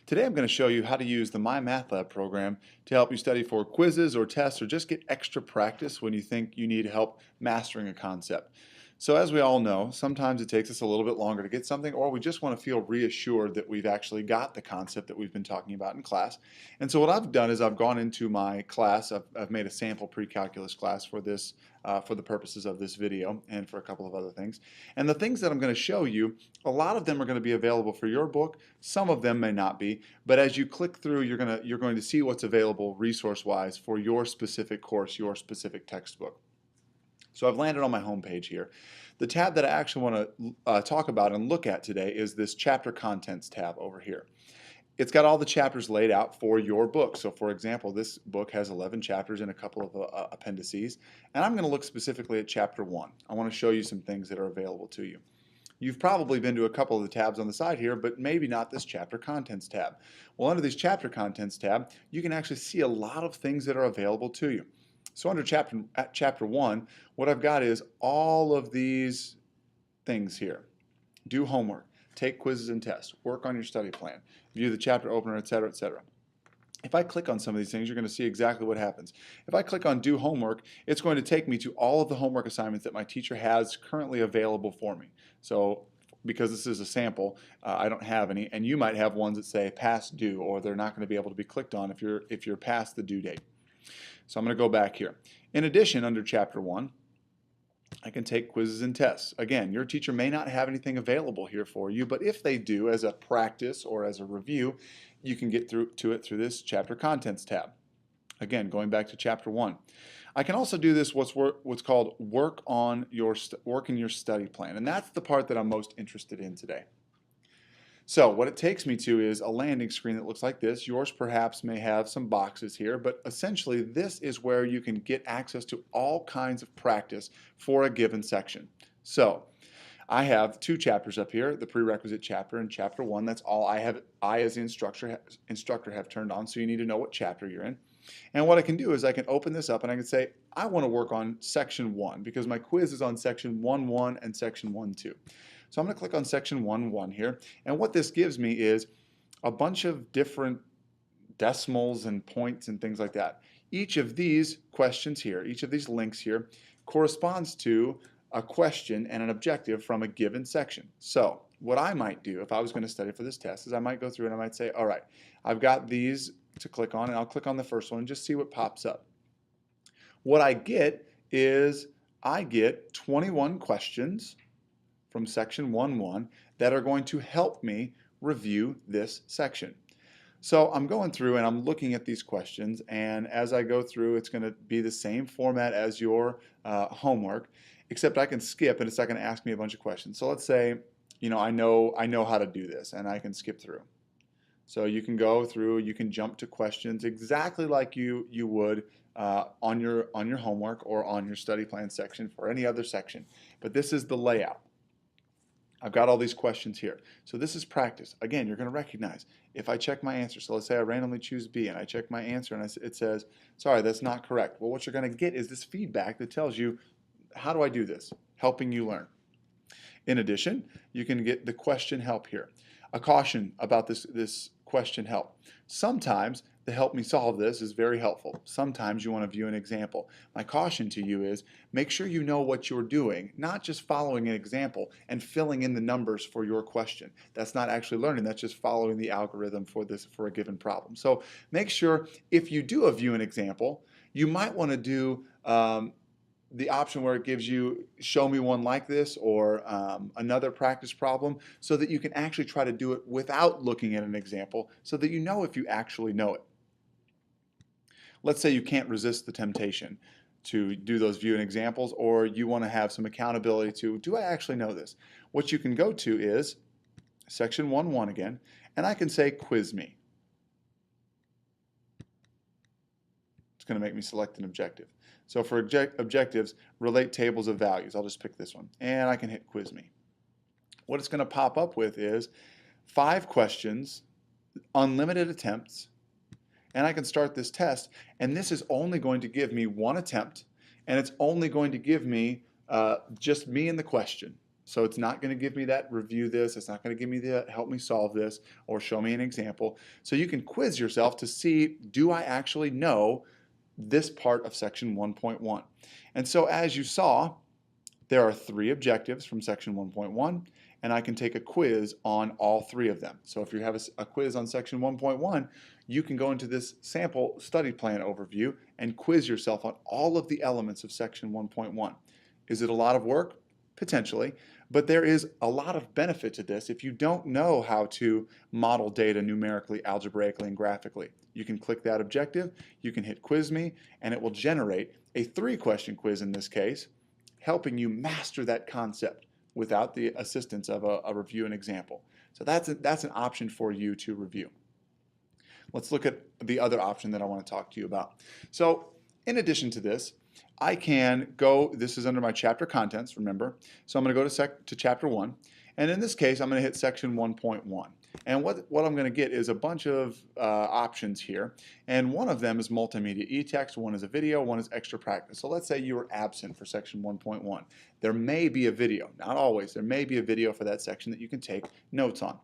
Today I'm going to show you how to use the MyMathLab program to help you study for quizzes or tests or just get extra practice when you think you need help mastering a concept. So as we all know, sometimes it takes us a little bit longer to get something, or we just want to feel reassured that we've actually got the concept that we've been talking about in class. And so what I've done is I've gone into my class, I've made a sample pre-calculus class for this, for the purposes of this video and for a couple of other things. And the things that I'm going to show you, a lot of them are going to be available for your book, some of them may not be, but as you click through, you're going to see what's available resource-wise for your specific course, your specific textbook. So I've landed on my home page here. The tab that I actually want to talk about and look at today is this chapter contents tab over here. It's got all the chapters laid out for your book. So for example, this book has 11 chapters and a couple of appendices, and I'm going to look specifically at chapter 1. I want to show you some things that are available to you. You've probably been to a couple of the tabs on the side here, but maybe not this chapter contents tab. Well, under this chapter contents tab, you can actually see a lot of things that are available to you. So under chapter 1, what I've got is all of these things here. Do homework, take quizzes and tests, work on your study plan, view the chapter opener, etc., etc. If I click on some of these things, you're going to see exactly what happens. If I click on do homework, it's going to take me to all of the homework assignments that my teacher has currently available for me. So because this is a sample, I don't have any, and you might have ones that say past due, or they're not going to be able to be clicked on if you're past the due date. So I'm going to go back here. In addition, under chapter 1, I can take quizzes and tests. Again, your teacher may not have anything available here for you, but if they do, as a practice or as a review, you can get through through this chapter contents tab. Again, going back to chapter 1. I can also do this what's called work in your study plan, and that's the part that I'm most interested in today. So what it takes me to is a landing screen that looks like this. Yours perhaps may have some boxes here, but essentially this is where you can get access to all kinds of practice for a given section. So I have 2 chapters up here, the prerequisite chapter and chapter 1. That's all I as the instructor have turned on, so you need to know what chapter you're in. And what I can do is I can open this up and I can say, I want to work on section 1 because my quiz is on section 1.1 and section 1.2. So I'm going to click on section 1.1 here, and what this gives me is a bunch of different decimals and points and things like that. Each of these questions here, each of these links here, corresponds to a question and an objective from a given section. So what I might do if I was going to study for this test is I might go through and I might say, all right, I've got these to click on, and I'll click on the first one and just see what pops up. What I get is I get 21 questions from section 1.1 that are going to help me review this section. So I'm going through and I'm looking at these questions, and as I go through, it's going to be the same format as your homework, except I can skip and it's not going to ask me a bunch of questions. So let's say, you know, I know how to do this and I can skip through. So you can go through, you can jump to questions exactly like you would on your homework or on your study plan section for any other section. But this is the layout. I've got all these questions here. So this is practice. Again, you're going to recognize if I check my answer. So let's say I randomly choose B and I check my answer and it says, sorry, that's not correct. Well, what you're going to get is this feedback that tells you, how do I do this? Helping you learn. In addition, you can get the question help here. A caution about this question help. Sometimes the help me solve this is very helpful. Sometimes you want to view an example. My caution to you is make sure you know what you're doing, not just following an example and filling in the numbers for your question. That's not actually learning, that's just following the algorithm for a given problem. So make sure if you do view an example, you might want to do the option where it gives you show me one like this or another practice problem so that you can actually try to do it without looking at an example so that you know if you actually know it. Let's say you can't resist the temptation to do those view and examples, or you want to have some accountability to, do I actually know this? What you can go to is section 1.1 again, and I can say quiz me. It's going to make me select an objective. So for objectives, relate tables of values. I'll just pick this one, and I can hit quiz me. What it's going to pop up with is 5 questions, unlimited attempts, and I can start this test, and this is only going to give me 1 attempt, and it's only going to give me just me and the question. So it's not going to give me that review this, it's not going to give me the help me solve this or show me an example. So you can quiz yourself to see, do I actually know this part of section 1.1? And so as you saw, there are 3 objectives from section 1.1, and I can take a quiz on all 3 of them. So if you have a quiz on section 1.1, you can go into this sample study plan overview and quiz yourself on all of the elements of section 1.1. Is it a lot of work? Potentially, but there is a lot of benefit to this if you don't know how to model data numerically, algebraically, and graphically. You can click that objective, you can hit Quiz Me, and it will generate a 3-question quiz in this case, helping you master that concept without the assistance of a review and example. So that's an option for you to review. Let's look at the other option that I want to talk to you about. So in addition to this, I can go, this is under my chapter contents, remember. So I'm going to go to chapter 1, and in this case I'm going to hit section 1.1. And what I'm going to get is a bunch of options here, and one of them is multimedia e-text, one is a video, one is extra practice. So let's say you were absent for section 1.1. There may be a video, not always, there may be a video for that section that you can take notes on.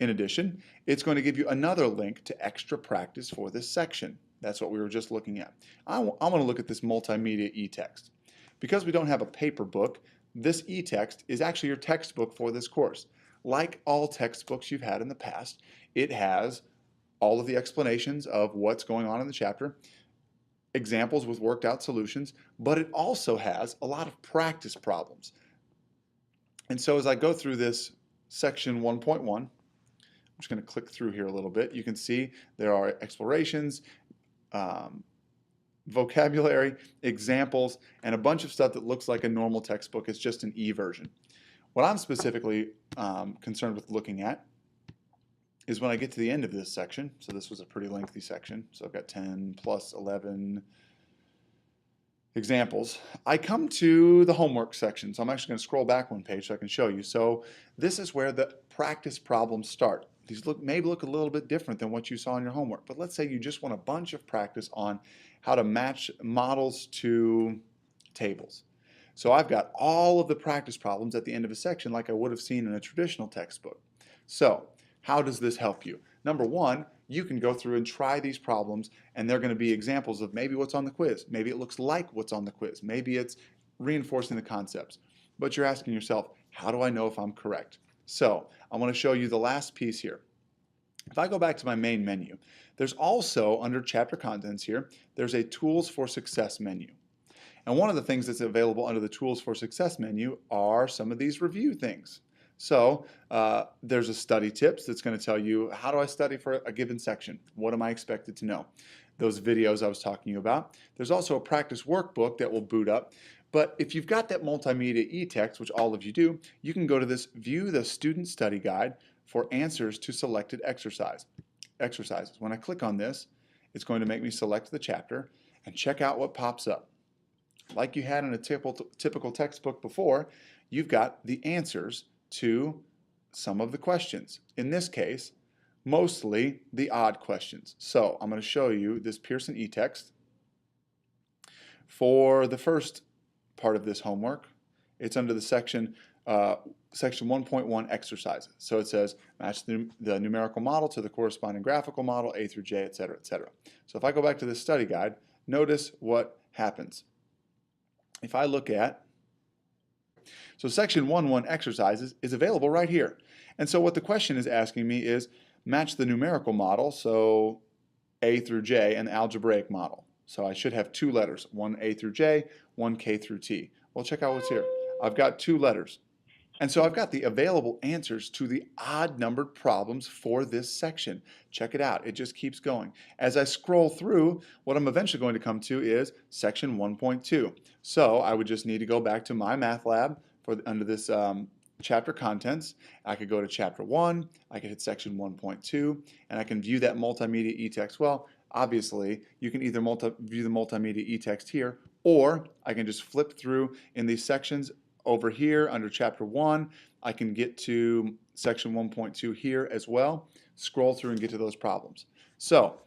In addition, it's going to give you another link to extra practice for this section. That's what we were just looking at. I want to look at this multimedia e-text. Because we don't have a paper book, this e-text is actually your textbook for this course. Like all textbooks you've had in the past, it has all of the explanations of what's going on in the chapter, examples with worked out solutions, but it also has a lot of practice problems. And so as I go through this section 1.1, I'm just going to click through here a little bit. You can see there are explorations, vocabulary, examples, and a bunch of stuff that looks like a normal textbook. It's just an e-version. What I'm specifically concerned with looking at is when I get to the end of this section. So this was a pretty lengthy section. So I've got 10 plus 11 examples. I come to the homework section. So I'm actually going to scroll back one page so I can show you. So this is where the practice problems start. These maybe look a little bit different than what you saw in your homework, but let's say you just want a bunch of practice on how to match models to tables. So I've got all of the practice problems at the end of a section like I would have seen in a traditional textbook. So how does this help you? Number one, you can go through and try these problems, and they're going to be examples of maybe what's on the quiz. Maybe it looks like what's on the quiz. Maybe it's reinforcing the concepts. But you're asking yourself, how do I know if I'm correct? So I want to show you the last piece here. If I go back to my main menu, there's also under chapter contents here, there's a tools for success menu. And one of the things that's available under the tools for success menu are some of these review things. So there's a study tips that's going to tell you, how do I study for a given section? What am I expected to know? Those videos I was talking about. There's also a practice workbook that will boot up. But if you've got that multimedia e-text, which all of you do, you can go to this View the Student Study Guide for answers to selected exercises. When I click on this, it's going to make me select the chapter and check out what pops up. Like you had in a typical textbook before, you've got the answers to some of the questions. In this case, mostly the odd questions. So I'm going to show you this Pearson e-text. For the first part of this homework, it's under the section 1.1 exercises. So it says match the numerical model to the corresponding graphical model, A through J, etc., etc. So if I go back to this study guide, notice what happens. If I look at, so section 1.1 exercises is available right here. And so what the question is asking me is match the numerical model, so A through J, and the algebraic model. So I should have 2 letters, one A through J, one K through T. Well, check out what's here. I've got 2 letters. And so I've got the available answers to the odd numbered problems for this section. Check it out. It just keeps going. As I scroll through, what I'm eventually going to come to is section 1.2. So I would just need to go back to MyMathLab under this chapter contents. I could go to chapter 1, I could hit section 1.2, and I can view that multimedia e-text. Well, obviously, you can either view the multimedia e-text here, or I can just flip through in these sections. Over here under chapter 1, I can get to section 1.2 here as well, scroll through and get to those problems. So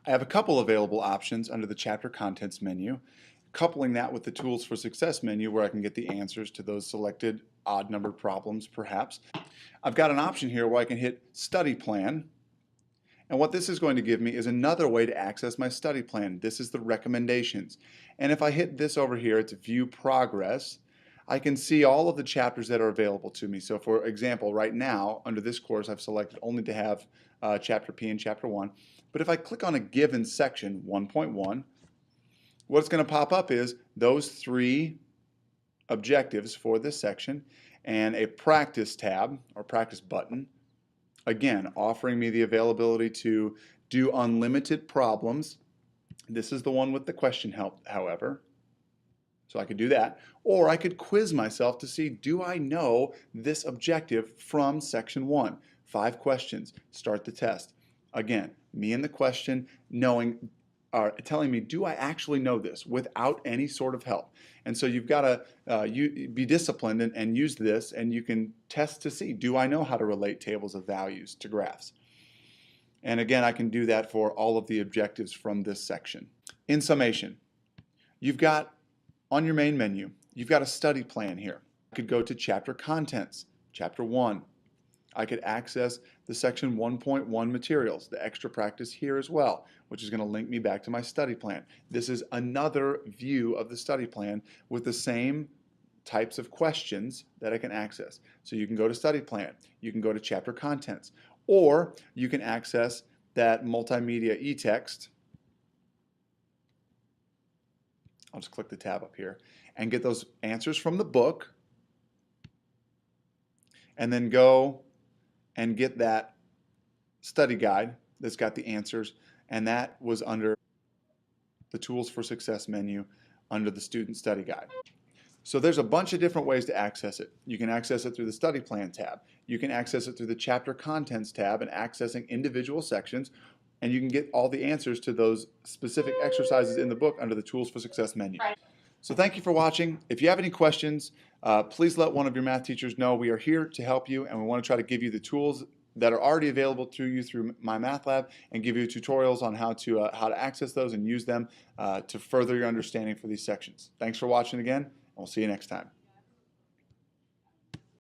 I have a couple available options under the chapter contents menu, coupling that with the tools for success menu where I can get the answers to those selected odd numbered problems perhaps. I've got an option here where I can hit study plan. And what this is going to give me is another way to access my study plan. This is the recommendations. And if I hit this over here, it's view progress, I can see all of the chapters that are available to me. So for example, right now, under this course, I've selected only to have chapter P and chapter 1. But if I click on a given section, 1.1, what's going to pop up is those 3 objectives for this section and a practice tab or practice button. Again, offering me the availability to do unlimited problems. This is the one with the question help, however. So I could do that. Or I could quiz myself to see, do I know this objective from section 1? 5 questions. Start the test. Again, me and the question knowing, telling me, do I actually know this without any sort of help? And so you've got to be disciplined and use this, and you can test to see, do I know how to relate tables of values to graphs? And again, I can do that for all of the objectives from this section. In summation, you've got on your main menu, you've got a study plan here. I could go to chapter contents, chapter 1. I could access the section 1.1 materials, the extra practice here as well, which is going to link me back to my study plan. This is another view of the study plan with the same types of questions that I can access. So you can go to study plan, you can go to chapter contents, or you can access that multimedia e-text. I'll just click the tab up here and get those answers from the book, and then go and get that study guide that's got the answers, and that was under the Tools for Success menu under the Student Study Guide. So there's a bunch of different ways to access it. You can access it through the Study Plan tab. You can access it through the Chapter Contents tab and accessing individual sections, and you can get all the answers to those specific exercises in the book under the Tools for Success menu. So thank you for watching. If you have any questions, please let one of your math teachers know. We are here to help you, and we want to try to give you the tools that are already available to you through MyMathLab and give you tutorials on how to access those and use them to further your understanding for these sections. Thanks for watching again, and we'll see you next time.